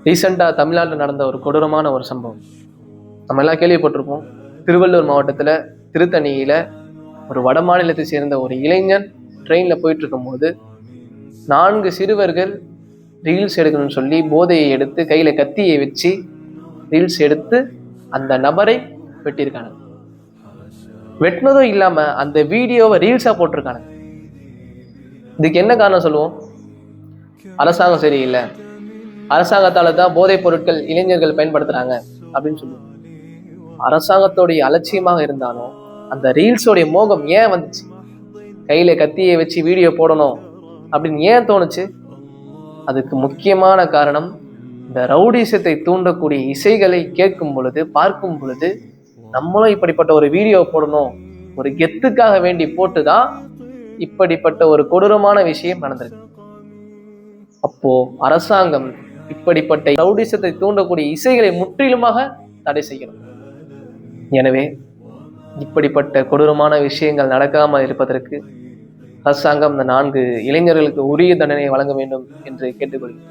ரீசெண்டாக தமிழ்நாட்டில் நடந்த ஒரு கொடூரமான ஒரு சம்பவம் நம்ம எல்லாம் கேள்விப்பட்டிருப்போம். திருவள்ளூர் மாவட்டத்தில் திருத்தணியில் ஒரு வட மாநிலத்தை சேர்ந்த ஒரு இளைஞன் ட்ரெயினில் போயிட்டு இருக்கும்போது 4 சிறுவர்கள் ரீல்ஸ் எடுக்கணும்னு சொல்லி போதையை எடுத்து கையில் கத்தியை வச்சு ரீல்ஸ் எடுத்து அந்த நபரை வெட்டியிருக்காங்க. வெட்டினதும் இல்லாமல் அந்த வீடியோவை ரீல்ஸாக போட்டிருக்காங்க. இதுக்கு என்ன காரணம் சொல்லுவோம்? அரசாங்கம் சரியில்லை, அரசாங்கத்தால தான் போதைப் பொருட்கள் இளைஞர்கள் பயன்படுத்துறாங்க அப்படின்னு சொல்லுவோம். அரசாங்கத்தோடைய அலட்சியமாக இருந்தாலும் அந்த ரீல்ஸோடைய மோகம் ஏன் வந்துச்சு? கையில கத்தியை வச்சு வீடியோ போடணும் அப்படின்னு ஏன் தோணுச்சு? அதுக்கு முக்கியமான காரணம், இந்த ரவுடிசத்தை தூண்டக்கூடிய இசைகளை கேட்கும் பொழுது பார்க்கும் பொழுது நம்மளும் இப்படிப்பட்ட ஒரு வீடியோ போடணும், ஒரு கெத்துக்காக வேண்டி போட்டுதான் இப்படிப்பட்ட ஒரு கொடூரமான விஷயம் நடந்திருக்கு. அப்போ அரசாங்கம் இப்படிப்பட்ட ரவுடிசத்தை தூண்டக்கூடிய இசைகளை முற்றிலுமாக தடை செய்யணும். எனவே இப்படிப்பட்ட கொடூரமான விஷயங்கள் நடக்காமல் இருப்பதற்கு அரசாங்கம் இந்த 4 இளைஞர்களுக்கு உரிய தண்டனை வழங்க வேண்டும் என்று கேட்டுக்கொள்கிறேன்.